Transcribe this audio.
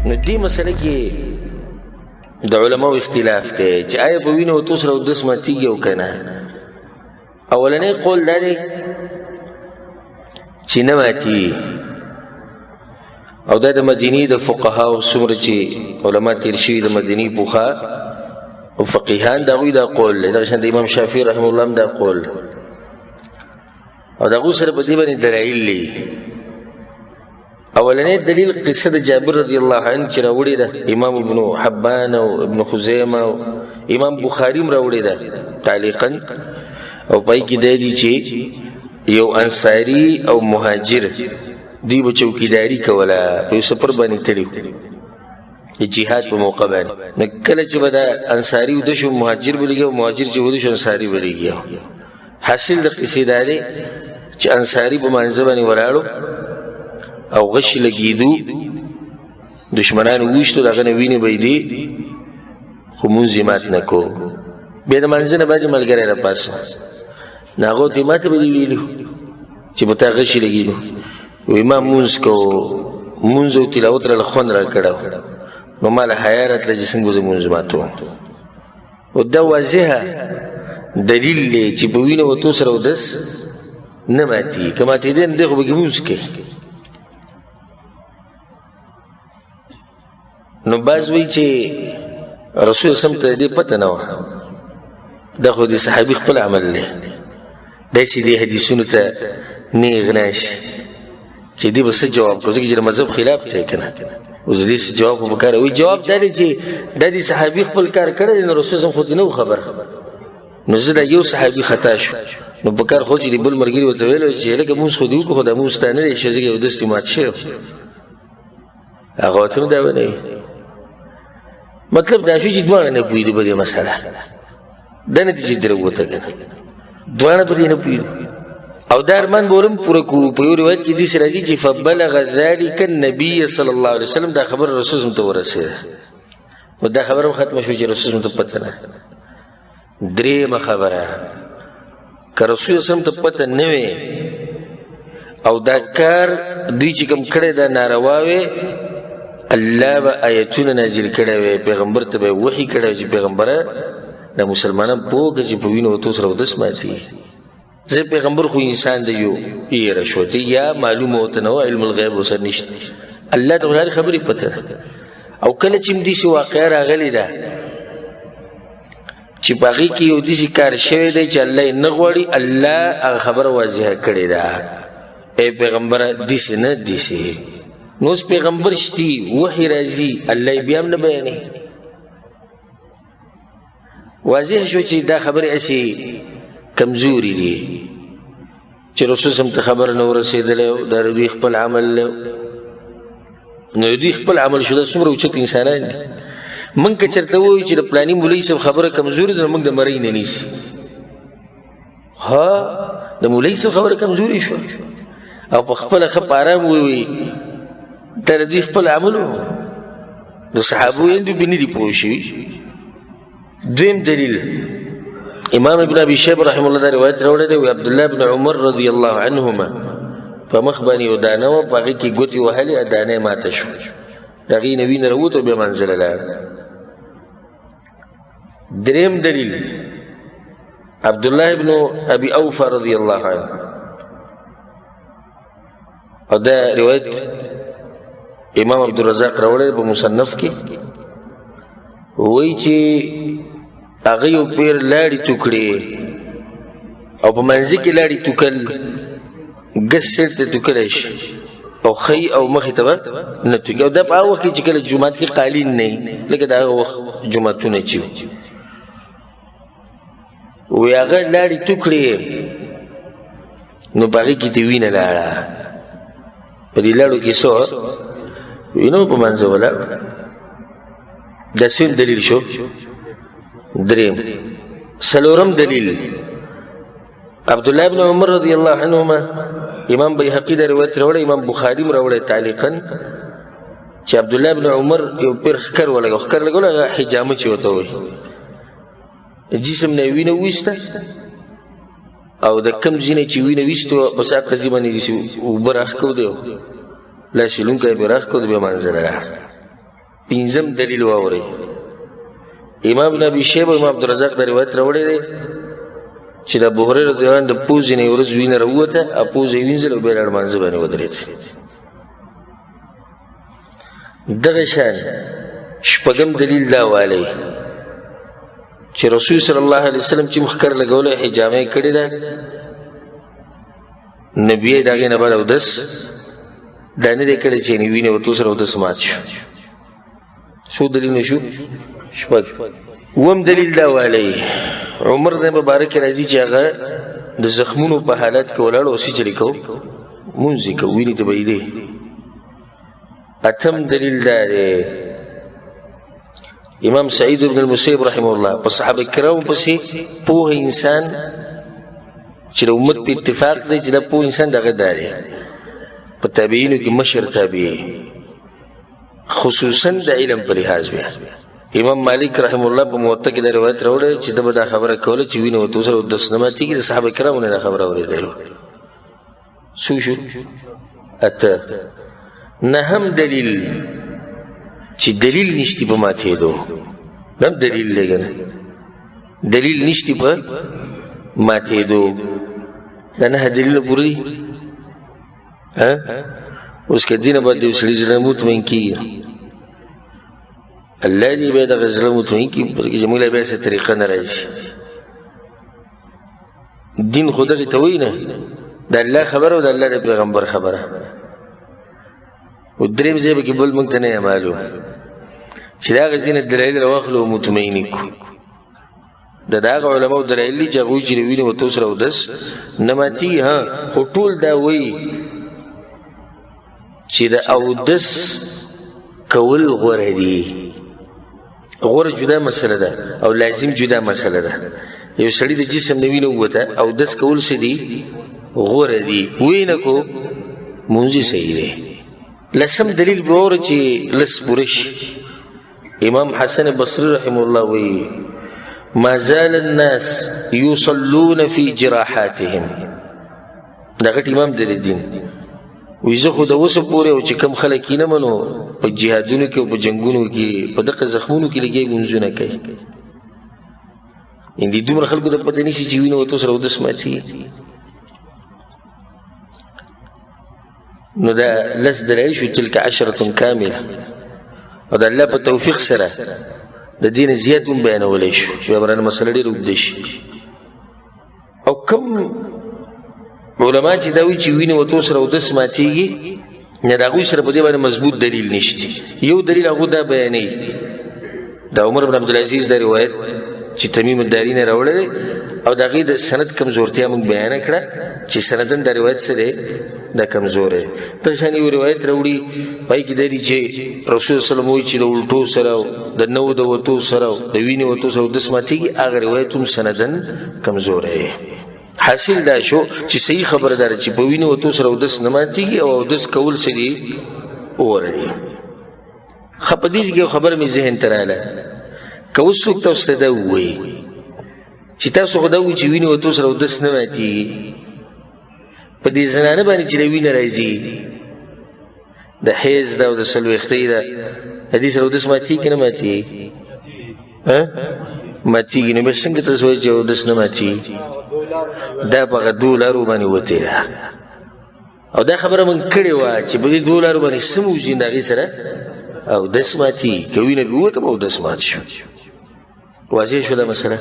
نو دې مسله کې د علماو اختلاف دی چې آیا په وینه وتو سره اودس ماتېږي او که نه. اولنی قول دا دی چې نه ماتېږي، او دا د مدینې د فقهاو څومره چې علما تېر شوي د مدینې پوخا او فقیهان د هغوی دا قول دی، دغه شان د امام شافعي رحمه الله هم دا قول، او د هغو سره په دې باندې دلایل دی. اولنی دلیل قصه د جابر رضی الله عنه چې راوړې ده امام ابن حبان او ابن خزیمه او امام بخاري هم راوړې ده تعلیقا، او پای کې دی چې یو انصاري او مهاجر دوی به چوکیداري کوله په یو سفر باندې تللي د جهاد په موقع باندې. نو کله چې به دا انصاري وده شو مهاجر به لګي او مهاجر چې وده شو انصاري به لګي. حاصل د قصې دا دی چې انصاري په مانځه باندې ولاړو او غشي لګېدو، دشمنانو وویشتو، د هغه نه وینې به یې دي خو مونځ یې مات نه کو. بیا د مانځه نه بعد یې ملګری راپاڅه، نو هغو ته یې ماته به دې ویلي چې په تا غشي لګېدو، وایي ما مونځ کوو، مونځ او تلاوت راله خوند راکړی، نو ما له حیا راتله چې څنګه به زه مونځ ماتوم. او دا واضحه دلیل دی چې په وینه وتو سره اودس نه ماتېږي، که ماتېدی نو دی خو پکې مونځ کوي. نو بعض وایي چې رسول اسلام ته دې پته نه وه، دا خو د صحابي خپل عمل دی، داسې دې حدیثونو ته نیغ ناشي چې دې به څه جواب کړو، ځکه چې د مذهب خلاف دی که نه. اوس د دې څه جواب خو پکار وایي جواب دا دی چې دا د صحابي خپل کار کړی دی، نو رسول اسلام خو دې نه و خبر، نو زه دا یو صحابي خطا شو، نو پکار خو چې د بل ملګري ورته ویلی چې هلکه مونځ خو دې وکړو، خو دا مونځ ستا نه دی شوی، ځکه اودس دې مات شوی، هغه ورته هم دا ونه وي. مطلب دا شو چې دواړه نه پوهېدو په دې مسله، دا نتیجه ترې ووته که نه، دواړه په دې نه پوهېدو. او دا ارمان به ورم پوره کړو. په یو روایت کې داسې راځي چې فبلغ ذلک النبي صلی الله علیه وسلم، دا خبر رسول ته ورسېده، نو دا خبره هم ختمه شوه چې رسول ته پته نه. درېیمه خبره، که رسول اسلام ته پته نه وي او دا کار دوی چې کوم کړی دا ناروا وي، الله به آیتونه نازل کړی وی، پیغمبر ته به وحي کړی وی چې پیغمبره دا مسلمانان پوه کړه چې په وینو وتو سره اودس ماتېږي. زه پیغمبر خو انسان دی، یو یې رشوتي یا معلومه ورته نه وه، علم الغیب ورسره نشته، الله ته خو هرې خبرې پته ده. او کله چې داسې واقعه راغلې ده چې په هغې کې یو داسې کار شوی دی چې الله یې نه غواړي، الله هغه خبره واضحه کړې ده، ای پیغمبره داسې نه داسې. نو اوس پیغمبر شتي، وحي راځي، الله یې بیا هم نه بیانوي. واضح شو چې دا خبرې هسې کمزوري دي چې رسول صلی ته خبر نه ورسېدلی، دا د دوی خپل عمل دی، نو د دوی خپل عمل شو. دا څومره اوچت انسانان دي. موږ که چېرته ووایو چې د پلاني مولوي صاحب خبره کمزوري ده، نو موږ د مرۍ نه نیسي. ها د مولوي صاحب خبره کمزوري شوه، او په خپله ښه په ارام ووایي دا د دوی خپل عمل و، د صحابو یې دوی پرې نه دي پوه شوي. دویم دلیل، امام ابن ابي شیبه رحمه الله دا روایت راوړی دی، عبدالله بن عمر رضی الله عنهما په مخ باندې یو دانه وه، په هغې کې ګوتې وهلې، دانه یې ماته شوه، د هغې نه وینه راووته او بیا منزله لاړه. دریم دلیل، عبدالله بن ابي اوفى رضی الله عنه، او دا روایت امام عبدالرزاق راوړی په مصنف کې، وایي چې هغه یو پیر لاړې توکړې او په منځه کې لاړې توکل، ګس سیر ته توکلی شي او ښی او مخې ته به نه توکي. او دا په هغه وخت کې چې کله جومات کې قالین نه وي، لکه د هغه وخت جوماتونه چې وي، هغه لاړې توکړې، نو په هغې کې ته وینه لاړه، په دې لاړو کې څه وینه په منځه ولاړ. دا سویم دلیل شو. دریم. څلورم دلیل، عبدالله بن عمر رضی الله عنهما، امام بیهقي دا روایت راوړی، امام بخاري هم راوړی تعلیقا، چې عبدالله بن عمر یو پیر ښکر ولګو، ښکر لګولو هغه حجامه چې ورته وایي، جسم نه وینه وویسته، او د کم ځای نه چې وینه ویستو بس هغه ځای باندې داسې اوبه راښکودی، لاسې لونکی یې پرې راښکود، بیا منځله راغله. پنځم دلیل واورئ. امام ابن ابي شيبه امام عبدالرزاق دا روایت راوړی دی چې د ابو هريره رضی الله عنه د پوزې نه ورځ وینه راووته، پوزه یې وینځل او بیا لاړ لمانځه باندې ودرېد. دغه شان شپږم دلیل دا والی چې رسول صلی الله علیه وسلم چې مخکر لګوله حجامه کړې ده، نبی یې د هغې نه بعد اودس دا نه دی کړی چې وینې ورته سره اودس مات شو. څو دلیلونه شو؟ شپږ. اووم دلیل دا والی عمر د مبارک راځي چې هغه د زخمونو په حالت کې ولاړ او سجدې کو مونځ یې کو وینې ته به یې دی. اتم دلیل دا دی امام سعید بن المسیب رحمه الله په صحابه کرامو پسې پوه انسان چې د امت په اتفاق دی چې دا پوه انسان دغه دا دی په تابعینو کې مشر تابعی خصوصا د علم په لحاظ بیا. امام مالک رحمه الله په موطا کې دا روایت راوړی چې ده به دا خبره کوله چې وینه ورته سره اودس نه ماتېږي. د صحابه کرامو نه دا خبره اورېدلې. څو شو؟ اته. نهم دلیل چې دلیل نشتی په ماتېدو، دا دلیل دی که نه؟ دلیل نشتی په ماتېدو. دا نهه دلیلونه پوره دي. اوس که دې نه بعد د یو سړي زړه مطمئن کېږي، الله دې بیا دغه زړه مطمئن کړي بلکې چې موږ له بیا څه طریقه نه راځي. دین خو دغې ته وایي نه، د الله خبره او د الله د پیغمبر خبره. او درېم ځای به کې بل موږ ته نه معلوم چې د هغه ځینې دلایل راواخلو او مطمئن کړو. د هغه علماو دلایل دي چې هغوی چې د وینې ورته سره اودس نه ماتېږي. خو ټول دا وایي چې د اودس کول غوره دي. غوره جدا مسله ده او لازم جدا مسله ده. یو سړي د جسم نه وینه ووته اودس کول څه دي؟ غوره دي. وینه کو مونځ صحیح دی. لسم دلیل به واوره چې لس پوره شي. امام حسن بصري رحمه الله وایي ما زال الناس يصلون في جراحاتهم. دا غټ امام د دین وایي زه خو د اوسه پورې او چې کوم خلک یې نه منو په جهادونو کې او په جنګونو کې په دغه زخمونو کې لګیا لمونځونه کوي. یعنې دومره خلکو ته پته نشي چې وینه ورته سره اودس ماتېږي. نو دا لس دلایل شو. تلک عشرة کامله. او د الله په توفیق سره د دې نه زیات هم بیانولی شو. بیا به رانه مسله ډېره اوږده شي. او کوم علما چې دا وایي چې وینې ورته سره اودس ماتېږي، نه د هغوی سره په دې باندې مضبوط دلیل نشته. یو دلیل هغو دا بیانوي د عمر بن عبدالعزیز دا روایت چې تمیم الداري نه راوړی دی او د هغې د سند کمزورتیا موږ بیانه کړه چې سندن دا روایت څه دی؟ دا کمزوری. دغه شان یو روایت راوړي پای کې دا دي چې رسول صلی الله علیه وسلم وایي چې د الټو سره او د نو د وتو سره او د وینې وتو سره اودس ماتېږي. هغه روایت هم سندن کمزوری. حاصل دا شو چې صحیح خبره ده چې په وینې وتو سره اودس نه ماتېږي او اودس کول څه دي؟ غوره دي. ښه په دې کې یو خبره مې ذهن ته راغله. که اوس څوک تاسو ته دا ووایي چې تاسو خو دا وایي چې وینې وتو سره اودس نه ماتېږي، په دې زنانه باندې چې د وینه راځي د حیض ده او د څلوېښتۍ ده، د دې سره اودس ماتېږي که نه ماتېږي؟ ماتېږي. نو بیا څنګه تاسو وایي چې اودس نه ماتېږي؟ دا په هغه دوو لارو باندې وتې ده. او دا خبره موږ کړې وه چې په دې دوو لارو باندې څه موجي د هغې سره اودس ماتېږي. که وینه پې ووته اودس مات شو. واضح شو دا مسله؟